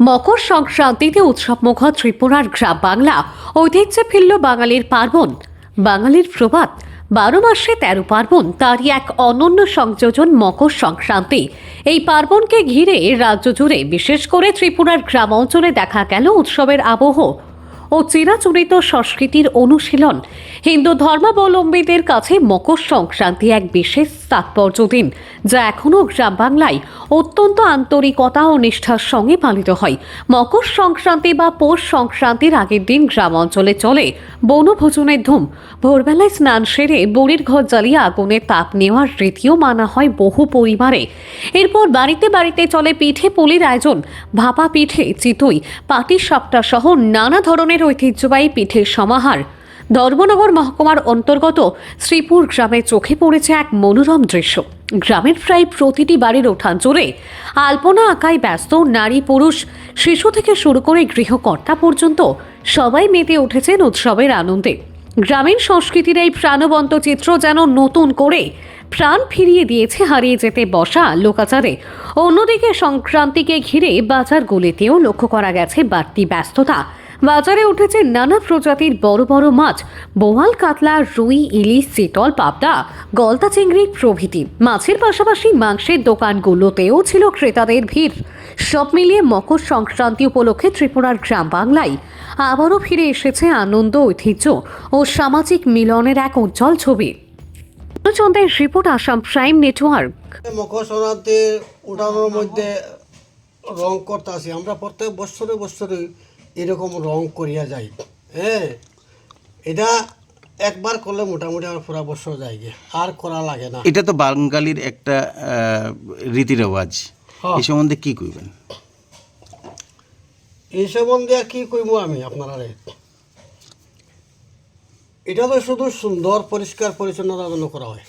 মকর সংক্রান্তিতে উৎসবমুখর ত্রিপুরার গ্রাম বাংলা। ঐতিহ্যে ফিরল বাঙালির পার্বণ, বাঙালির প্রবাদ ১২ মাসে ১৩ পার্বণ। তারই এক অনন্য সংযোজন মকর সংক্রান্তি। এই পার্বণকে ঘিরে রাজ্য জুড়ে, বিশেষ করে ত্রিপুরার গ্রাম অঞ্চলে দেখা গেল উৎসবের আবহ ও চিরাচরিত সংস্কৃতির অনুশীলন। হিন্দু ধর্মাবলম্বীদের কাছে মকর সংক্রান্তি এক বিশেষ তাৎপর্য দিন, যা এখনও গ্রাম বাংলায় অত্যন্ত আন্তরিকতা ও নিষ্ঠার সঙ্গে পালিত হয়। মকর সংক্রান্তি বা পৌষ সংক্রান্তির আগের দিন গ্রাম অঞ্চলে চলে বনভোজনের ধুম। ভোরবেলায় স্নান সেরে বুড়ির ঘর জ্বালিয়ে আগুনের তাপ নেওয়ার রীতিও মানা হয় বহু পরিবারে। এরপর বাড়িতে বাড়িতে চলে পিঠে পুলির আয়োজন। ভাপা পিঠে, চিতই, পাটিসাপটা সহ নানা ধরনের ঐতিহ্যবাহী পিঠের সমাহার। ধর্মনগর মহকুমার অন্তর্গত শ্রীপুর গ্রামে চোখে পড়েছে এক মনোরম দৃশ্য। গ্রামের প্রায় প্রতিটি বাড়ির উঠান জুড়ে আলপনা আঁকায় ব্যস্ত নারী, পুরুষ, শিশু থেকে শুরু করে গৃহকর্তা পর্যন্ত সবাই মেতে উঠেছেন উৎসবের আনন্দে। গ্রামীণ সংস্কৃতির এই প্রাণবন্ত চিত্র যেন নতুন করে প্রাণ ফিরিয়ে দিয়েছে হারিয়ে যেতে বসা লোকাচারে। অন্যদিকে সংক্রান্তিকে ঘিরে বাজারগুলিতেও লক্ষ্য করা গেছে বাড়তি ব্যস্ততা। বাজারে উঠেছে নানা প্রজাতির বড় বড় মাছ, বোয়াল, কাতলা, রুই, ইলিশ, চিতল, পাবদা, গলদা চিংড়ি প্রভৃতি। মাছের পাশাপাশি মাংসের দোকানগুলোতেও ছিল ক্রেতাদের ভিড়। সব মিলিয়ে মকর সংক্রান্তি উপলক্ষে ত্রিপুরার গ্রাম বাংলায় আবারও ফিরে এসেছে আনন্দ, ঐতিহ্য ও সামাজিক মিলনের এক উজ্জ্বল ছবি। চন্দ্রের রিপোর্ট, আসাম প্রাইম নেটওয়ার্ক। মকর সংক্রান্তির উঠানোর মধ্যে রং করতে আসি আমরা প্রত্যেক বছরে বছরে এরকম রং করিয়া যাই। হ্যাঁ, এটা একবার করলে মোটামুটি আমার পুরা বছর যায় গিয়ে, আর করা লাগে না। এটা তো বাঙালির একটা রীতি রেওয়াজ। এই সম্বন্ধে কি কইবেন? এই সম্বন্ধে আর কি কইব আমি আপনারা, এটা তো শুধু সুন্দর পরিষ্কার পরিচ্ছন্নতার জন্য করা হয়।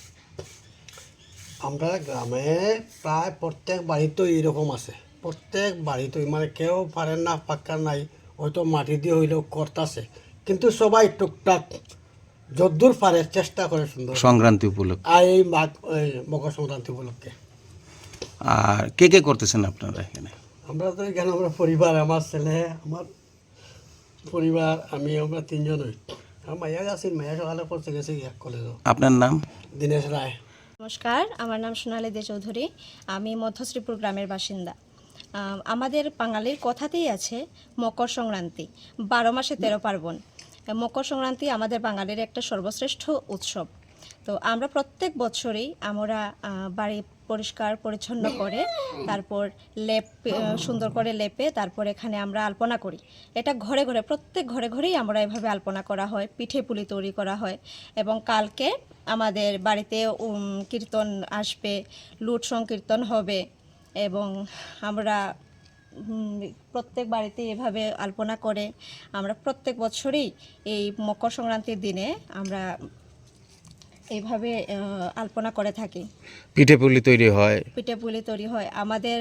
আমরা গ্রামে প্রায় প্রত্যেক বাড়িতেই এরকম আছে, প্রত্যেক বাড়িতেই, মানে কেউ পারেন না, পাক্কা নাই, হয়তো মাটি দিয়ে হইলেও করতেছে, কিন্তু সবাই টুকটাক যদ্দূর পারে চেষ্টা করে সুন্দর সংক্রান্তি উপলক্ষে। আর এই মকর সংক্রান্তি উপলক্ষে। আর কে কে করতেছেন আপনারা এখানে? আমরা তো এখানে আমরা পরিবার, আমার ছেলে, আমার পরিবার, আমরা তিনজন হই। আর মাইয়া আছেন, মাইয়া সকালে পড়তে গেছে কলেজে। আপনার নাম? দীনেশ রায়। নমস্কার, আমার নাম সোনালী দে চৌধুরী। আমি মধ্য শ্রীপুর গ্রামের বাসিন্দা। আমাদের বাঙালির কথাতেই আছে মকর সংক্রান্তি ১২ মাসে ১৩ পার্বণ। মকর সংক্রান্তি আমাদের বাঙালির একটা সর্বশ্রেষ্ঠ উৎসব। তো আমরা প্রত্যেক বছরই আমরা বাড়ি পরিষ্কার পরিচ্ছন্ন করে, তারপর সুন্দর করে লেপে, তারপর এখানে আমরা আলপনা করি। এটা ঘরে ঘরে, প্রত্যেক ঘরে ঘরেই আমরা এভাবে আলপনা করা হয়, পিঠে পুলি তৈরি করা হয়। এবং কালকে আমাদের বাড়িতে কীর্তন আসবে, লুট সংকীর্তন হবে, এবং আমরা প্রত্যেক বাড়িতে এভাবে আলপনা করে আমরা প্রত্যেক বছরই এই মকর সংক্রান্তির দিনে আমরা এইভাবে আলপনা করে থাকি। পিঠে পুলি তৈরি হয়। পিঠে পুলি তৈরি হয়। আমাদের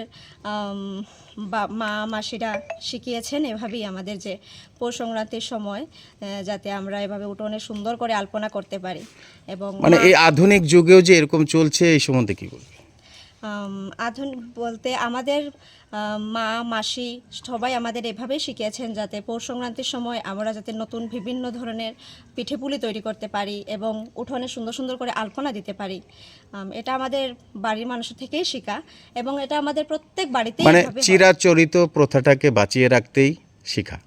মা মাসিরা শিখিয়েছেন এভাবেই আমাদের, যে পৌষ সংক্রান্তির সময় যাতে আমরা এভাবে উঠোনে সুন্দর করে আলপনা করতে পারি। এবং মানে এই আধুনিক যুগেও যে এরকম চলছে, এই সম্বন্ধে কি বলবেন? আধুনিক বলতে আমাদের মা মাসি সবাই আমাদের এভাবেই শিখিয়েছেন, যাতে পৌষ সংক্রান্তির সময় আমরা যাতে নতুন বিভিন্ন ধরনের পিঠেপুলি তৈরি করতে পারি এবং উঠোনে সুন্দর সুন্দর করে আলপনা দিতে পারি। এটা আমাদের বাড়ির মানুষের থেকেই শেখা, এবং এটা আমাদের প্রত্যেক বাড়িতেই মানে চিরাচরিত প্রথাটাকে বাঁচিয়ে রাখতেই শেখা।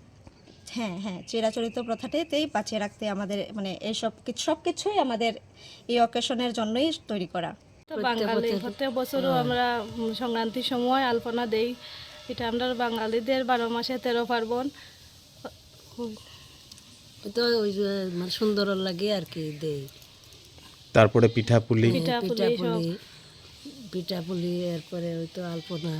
হ্যাঁ হ্যাঁ, চিরাচরিত প্রথাটাতেই বাঁচিয়ে রাখতে আমাদের, মানে এইসব সব কিছুই আমাদের এই অকেশনের জন্যই তৈরি করা। বাঙালি প্রত্যেক বছরও আমরা সংক্রান্তির সময় আলপনা দেই। এটা আমরা বাঙালিদের ১২ মাসে ১৩ পার্বণ। তো ওই মানে সুন্দর লাগে আর কি দেই। তারপরে পিঠাপুলি, পিঠাপুলি এরপরে ওই তো আলপনা।